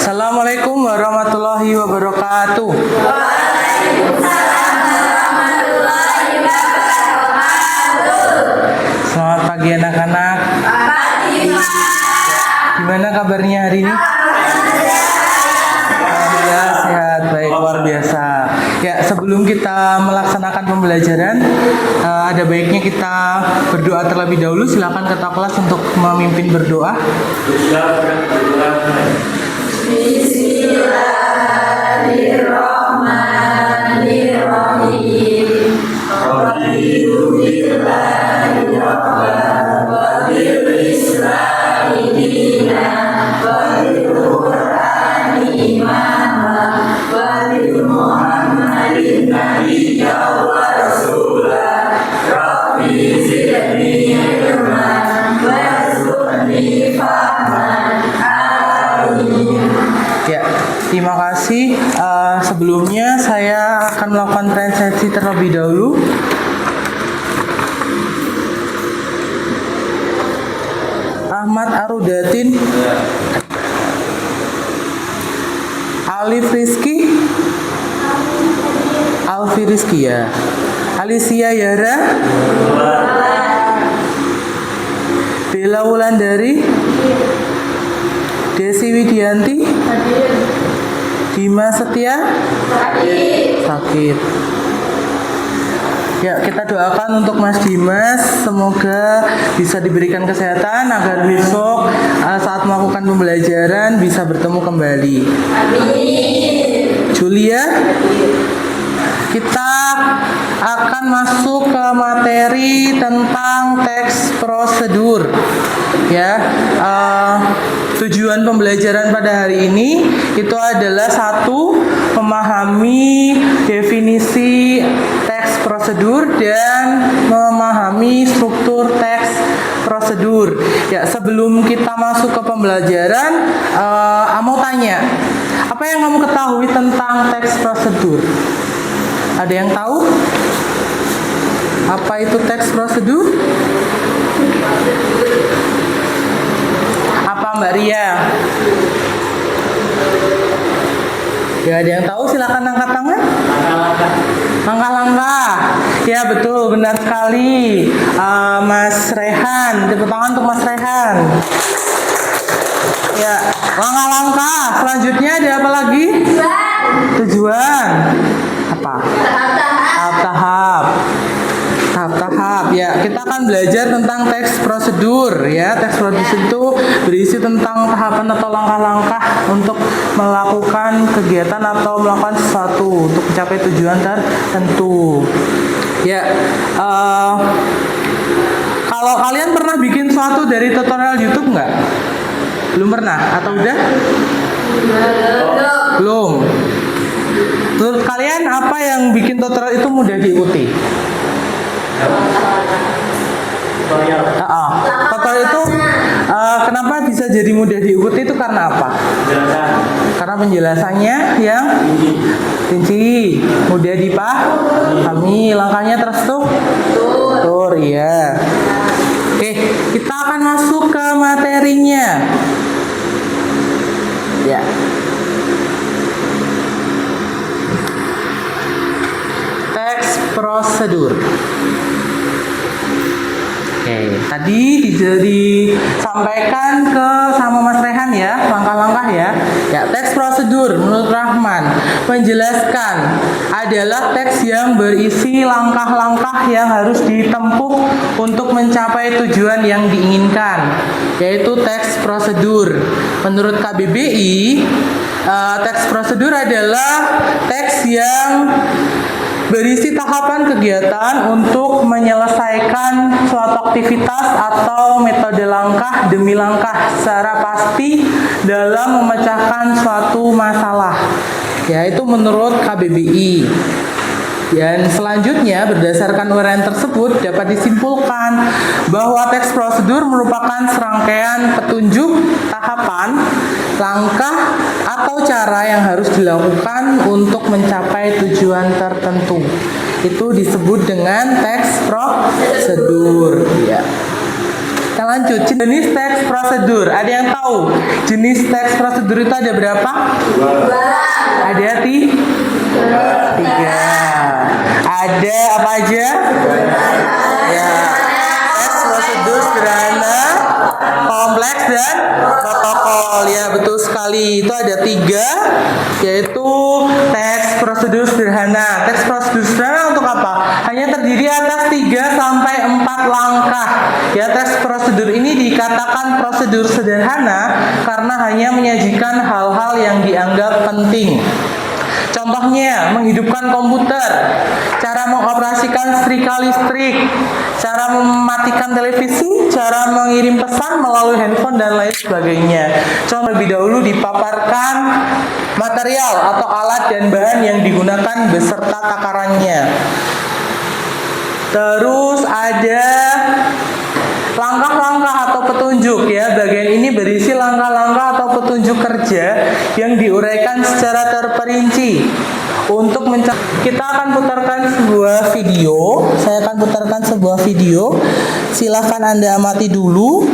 Assalamualaikum warahmatullahi wabarakatuh. Waalaikumsalam warahmatullahi wabarakatuh. Selamat pagi anak-anak. Pagi, Mas. Gimana kabarnya hari ini? Alhamdulillah sehat, baik, luar biasa. Ya, sebelum kita melaksanakan pembelajaran, ada baiknya kita berdoa terlebih dahulu. Silakan ketua kelas untuk memimpin berdoa. Bismillahirrahmanirrahim. Ya, terima kasih. Sebelumnya saya akan melakukan transaksi terlebih dahulu. Ahmad Arudatin, Alif Rizky, Alfi Rizky ya, Alicia Yara, Bella Wulandari, Desi Widianti, Dimas Setia, sakit. Ya, kita doakan untuk Mas Dimas, semoga bisa diberikan kesehatan agar besok saat melakukan pembelajaran bisa bertemu kembali. Amin. Julia, kita akan masuk ke materi tentang teks prosedur. Ya, tujuan pembelajaran pada hari ini itu adalah satu, memahami definisi teks prosedur dan memahami struktur teks prosedur. Ya, sebelum kita masuk ke pembelajaran, mau tanya, apa yang kamu ketahui tentang teks prosedur? Ada yang tahu? Apa itu teks prosedur? Apa Mbak Ria? Ya, ada yang tahu? Silakan angkat tangan. Langkah-langkah. Ya, betul, benar sekali. Mas Rehan, tepuk tangan untuk Mas Rehan. Ya, langkah-langkah. Selanjutnya ada apa lagi? Tujuan. Apa? Tahap-tahap. Tahap-tahap. Ya, kita akan belajar tentang teks prosedur. Ya, teks prosedur itu berisi tentang tahapan atau langkah-langkah untuk melakukan kegiatan atau melakukan sesuatu untuk mencapai tujuan tertentu. Ya, kalau kalian pernah bikin sesuatu dari tutorial YouTube nggak? Belum pernah? Atau udah? Belum. Menurut kalian apa yang bikin tutorial itu mudah diikuti? Tutorial itu kenapa bisa jadi mudah diikuti itu karena apa? Karena penjelasannya yang rinci, mudah dipahami, langkahnya terstruktur, ya. Oke, kita akan masuk ke materinya. Ya. Teks prosedur. Oke, tadi disampaikan sama Mas Rehan ya, langkah-langkah ya. Ya, teks prosedur menurut Rahman menjelaskan adalah teks yang berisi langkah-langkah yang harus ditempuh untuk mencapai tujuan yang diinginkan, yaitu teks prosedur. Menurut KBBI, teks prosedur adalah teks yang berisi tahapan kegiatan untuk menyelesaikan suatu aktivitas atau metode langkah demi langkah secara pasti dalam memecahkan suatu masalah. Yaitu menurut KBBI. Dan selanjutnya berdasarkan uraian tersebut dapat disimpulkan bahwa teks prosedur merupakan serangkaian petunjuk, tahapan, langkah, atau cara yang harus dilakukan untuk mencapai tujuan tertentu. Itu disebut dengan teks prosedur. Ya. Kita Kita lanjut. Jenis teks prosedur. Ada yang tahu jenis teks prosedur itu ada berapa? Ada tiga. Ada apa aja? Ya, teks prosedur sederhana, kompleks dan protokol. Ya, betul sekali. Itu ada tiga, yaitu teks prosedur sederhana. Teks prosedur sederhana untuk apa? Hanya terdiri atas 3 sampai 4 langkah. Ya, teks prosedur ini dikatakan prosedur sederhana karena hanya menyajikan hal-hal yang dianggap penting. Contohnya, menghidupkan komputer, cara mengoperasikan setrika listrik, cara mematikan televisi, cara mengirim pesan melalui handphone, dan lain sebagainya. Contoh lebih dahulu dipaparkan material atau alat dan bahan yang digunakan beserta takarannya. Terus ada langkah-langkah atau petunjuk ya. Bagian ini berisi langkah-langkah atau petunjuk kerja yang diuraikan secara terperinci. Untuk kita akan putarkan sebuah video. Saya akan putarkan sebuah video. Silahkan Anda amati dulu.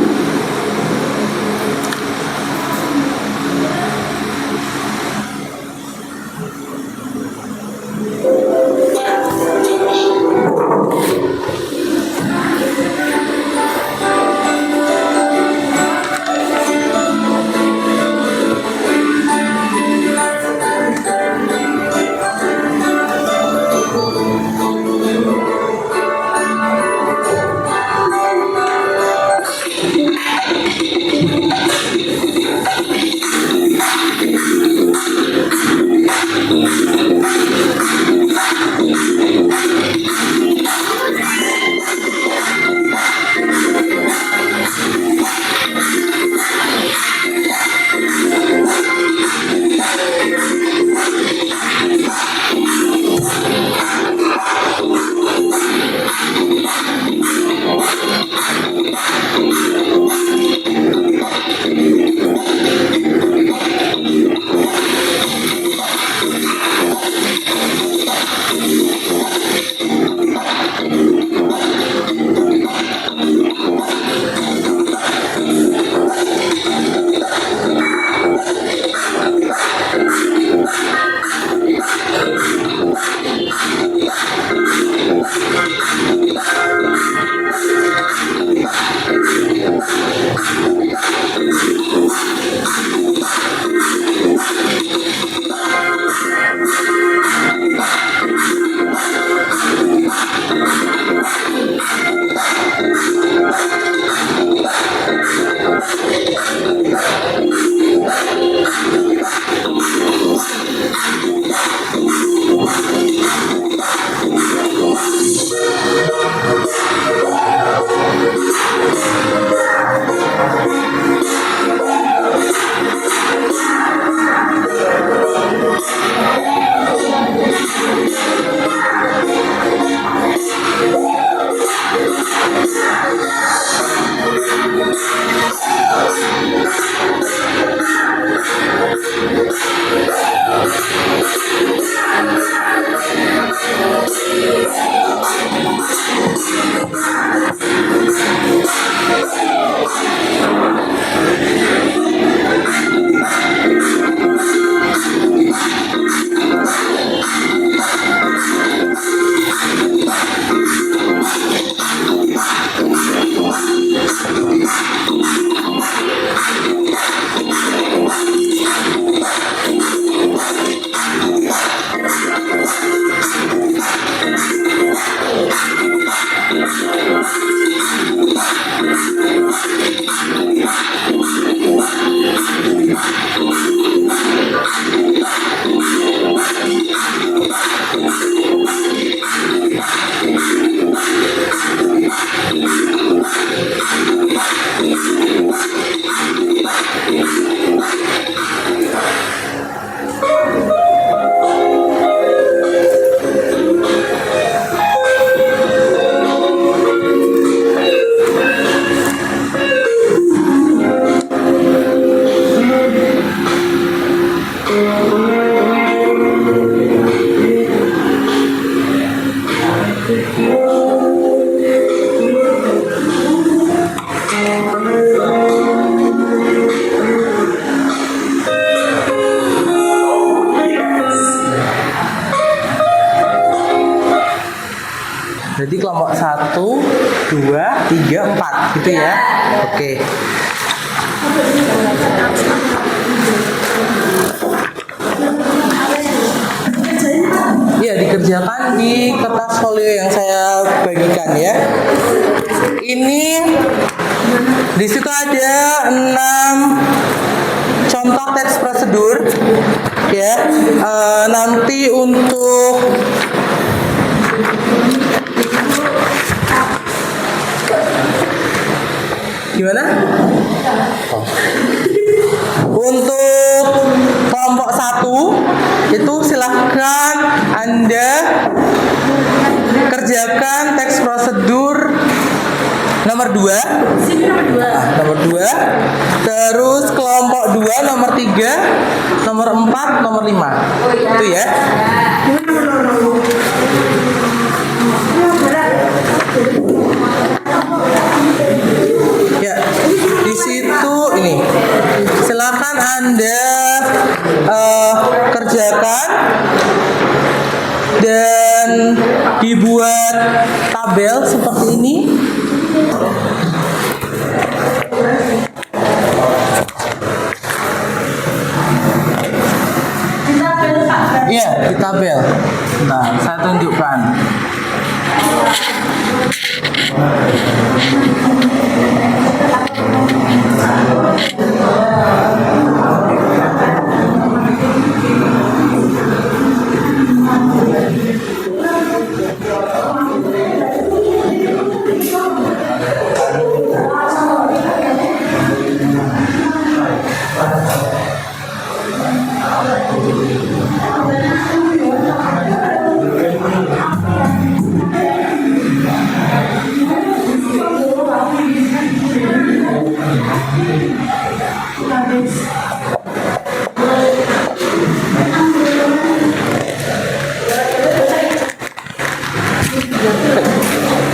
kelompok 1, 2, 3, 4 gitu ya. Oke. Ya, dikerjakan di kertas folio yang saya bagikan ya. Ini di situ ada 6 contoh teks prosedur ya. Nanti untuk gimana? Untuk kelompok 1 itu silahkan Anda kerjakan teks prosedur nomor 2. Nomor 2. Terus kelompok 2 nomor 3, nomor 4, nomor 5. Itu ya. Ya, di situ ini silakan Anda kerjakan dan dibuat tabel seperti ini. Iya, di tabel. Nah, saya tunjukkan.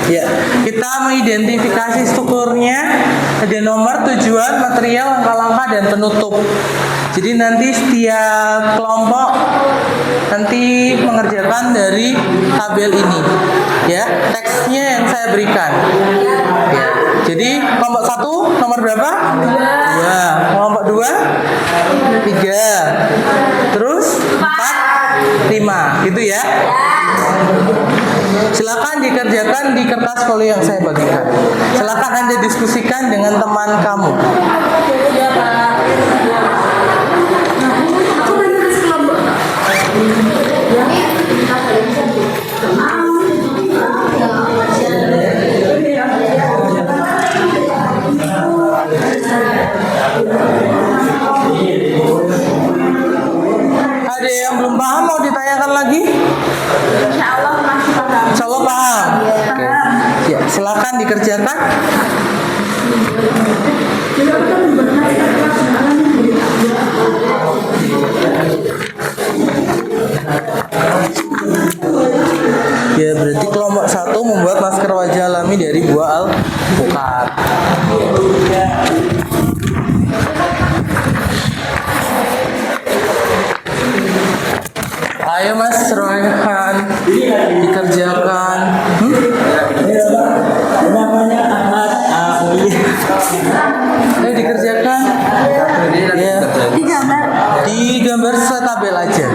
Ya, kita mengidentifikasi strukturnya, ada nomor, tujuan, material, langkah-langkah, dan penutup. Jadi nanti setiap kelompok nanti mengerjakan dari tabel ini, ya, teksnya yang saya berikan. Ya. Jadi kelompok 1 nomor berapa? 2. Kelompok 2 3. Terus 4, 5, gitu ya. Silakan dikerjakan di kertas folio yang saya bagikan. Silakan Anda diskusikan dengan teman kamu. Ada yang belum paham mau ditanyakan lagi? Insya Allah paham. Oke. Ya, silakan dikerjakan. Ya, berarti kelompok 1 membuat masker wajah alami dari buah alpukat. Ayo Mas Royhan, dikerjakan. Namanya Ahmad Awi. Ayo dikerjakan. Ya. Di gambar setabel aja.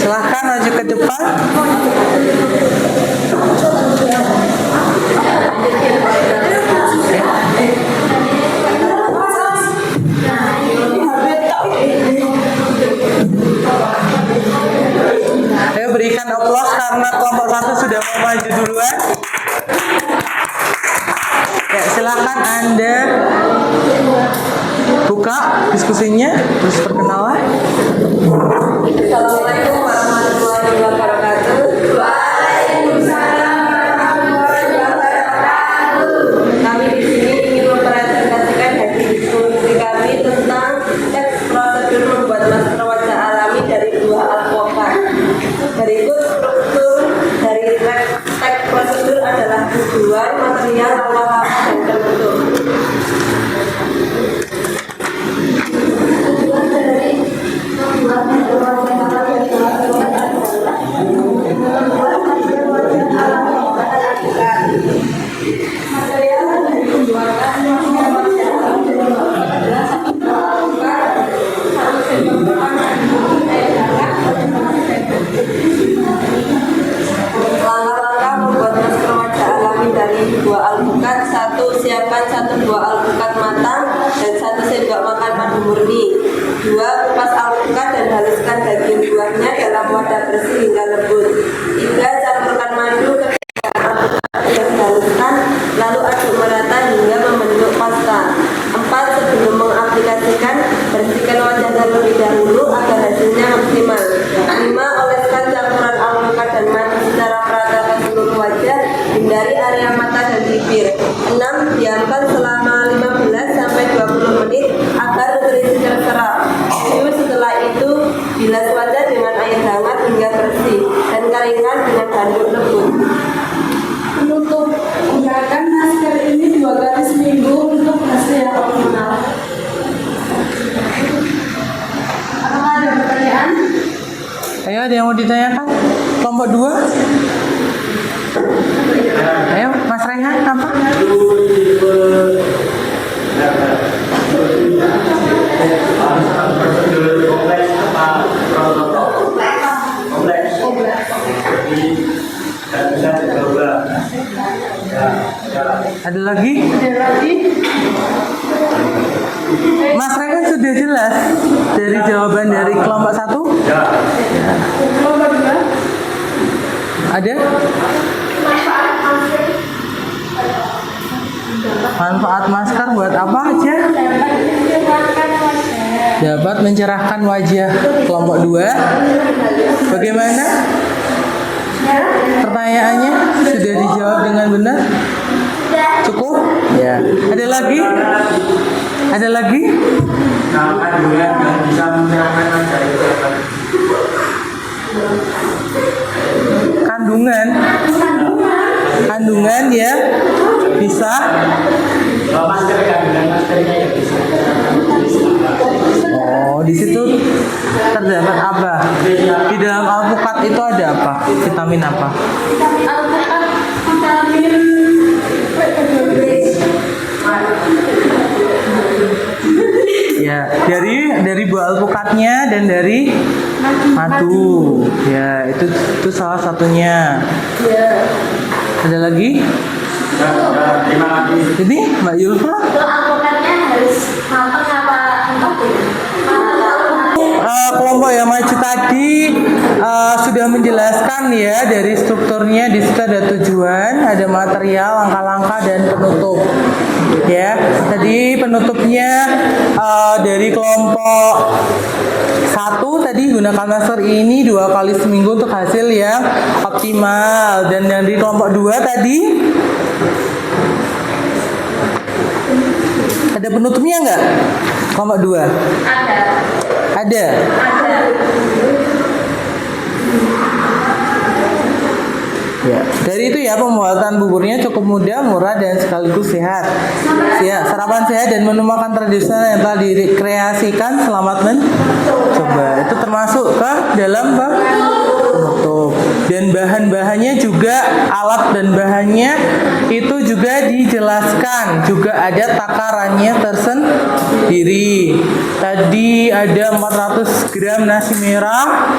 silahkan maju ke depan. Ayo berikan aplaus karena kelompok 1 sudah mau maju duluan. Ya, silakan Anda buka diskusinya, terus perkenalan. Assalamualaikum warahmatullahi wabarakatuh. Waalaikumsalam warahmatullahi wabarakatuh. Kami di sini ingin mempresentasikan hasil diskusi kami tentang teks prosedur membuat masker wajah alami dari buah alpukat. Berikut struktur dari teks prosedur adalah tujuan, material, langkah-langkah, dan bentuk. Langkah-langkah membuat masker wajah alami dari buah alpukat. 1. Siapkan 1 buah alpukat matang dan 1 sendok makan madu murni. 2. Kupas alpukat dan haluskan daging buahnya dalam wadah bersih hingga lembut. 3. Campurkan madu ke dalam alpukat yang dihaluskan, lalu aduk merata hingga membentuk pasta. 4. Sebelum mengaplikasikan, bersihkan wajah terlebih dahulu agar hasilnya maksimal. 5. Oleskan campuran alpukat dan madu secara merata ke seluruh wajah, hindari area mata dan bibir. 6. Diamkan selama 15 sampai 20 menit agar nutrisi terserap. 7. Setelah itu, bilas wajah dengan air hangat hingga bersih dan keringkan dengan handuk lembut. Penutup gunakan masker ini 2 kali seminggu untuk hasil yang optimal. Apakah ada pertanyaan? Ayo, ada yang mau ditanyakan? Kelompok 2. Ayo, Mas Rehan, apa? Ada lagi? Ada lagi? Mas Rehan sudah jelas dari jawaban dari kelompok 1? Kelompok 2? Ada? Manfaat masker buat apa aja? Dapat mencerahkan wajah. Kelompok 2. Bagaimana? Pertanyaannya sudah dijawab dengan benar? Cukup? Ya. Ada lagi? Ada lagi? Kandungan. Kandungan ya bisa. Oh, di situ terdapat apa? Di dalam alpukat itu ada apa? Vitamin apa? Alpukat, vitamin Ya, dari buah alpukatnya dan dari madu. Ya, itu salah satunya. Ada lagi? Ini Mbak Yulfa? Untuk alpukatnya harus matang apa empuk? Kelompok yang maju tadi sudah menjelaskan ya dari strukturnya. Di situ ada tujuan, ada material, langkah-langkah dan penutup. Ya, tadi penutupnya dari kelompok 1 tadi gunakan masker ini 2 kali seminggu untuk hasil yang optimal. Dan dari kelompok 2 tadi ada penutupnya nggak? Kelompok 2 Ada. ada. Ya, dari itu ya pembuatan buburnya cukup mudah, murah dan sekaligus sehat. Ya, sarapan sehat dan menu makan tradisional yang telah dikreasikan. Selamat mencoba. Itu termasuk ke dalam penutup. Dan bahan-bahannya juga, alat dan bahannya itu juga dijelaskan. Juga ada takarannya tersendiri. Tadi ada 400 gram nasi merah,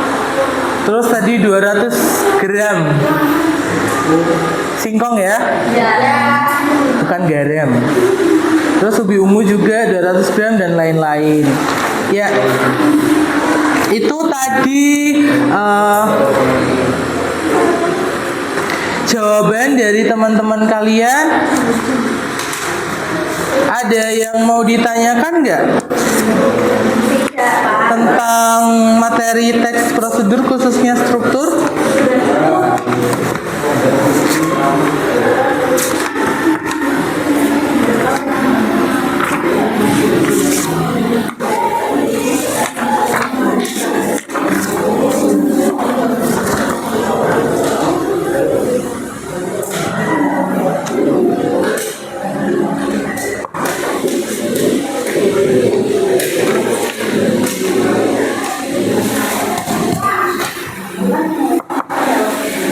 Terus tadi 200 gram singkong ya? Bukan garam. Terus ubi ungu juga 200 gram dan lain-lain. Ya, itu tadi jawaban dari teman-teman kalian. Ada yang mau ditanyakan nggak tentang materi teks prosedur khususnya struktur?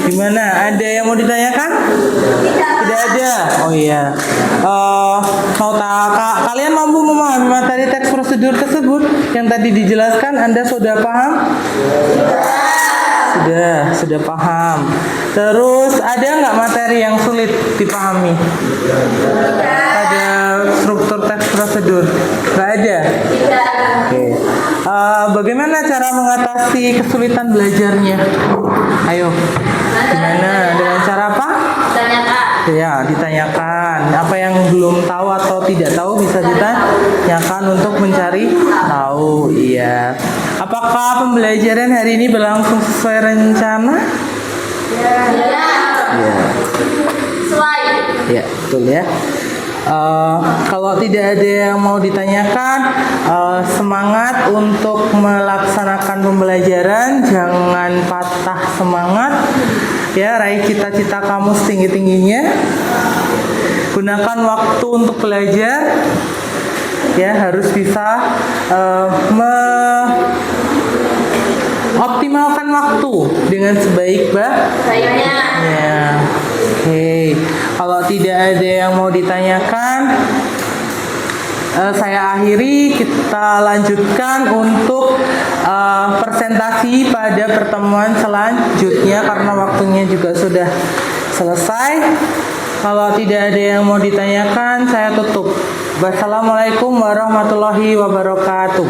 Gimana? Ada yang mau ditanyakan? Tidak ada. Oh iya. Kalian mampu memahami materi teks prosedur tersebut yang tadi dijelaskan? Anda sudah paham? Sudah paham. Terus ada nggak materi yang sulit dipahami pada struktur teks prosedur? Nggak ada. Oke. Bagaimana cara mengatasi kesulitan belajarnya? Ayo. Gimana? Dengan cara apa? Ya, ditanyakan. Apa yang belum tahu atau tidak tahu bisa ditanyakan untuk mencari tahu. Iya. Apakah pembelajaran hari ini berlangsung sesuai rencana? Ya, betul ya. Kalau tidak ada yang mau ditanyakan, semangat untuk melaksanakan pembelajaran, jangan patah semangat. Ya, raih cita-cita kamu setinggi-tingginya. Gunakan waktu untuk belajar. Ya, harus bisa optimalkan waktu dengan sebaik-baiknya. Ya. Oke. Kalau tidak ada yang mau ditanyakan, saya akhiri. Kita lanjutkan untuk presentasi pada pertemuan selanjutnya karena waktunya juga sudah selesai. Kalau tidak ada yang mau ditanyakan, saya tutup. Wassalamualaikum warahmatullahi wabarakatuh.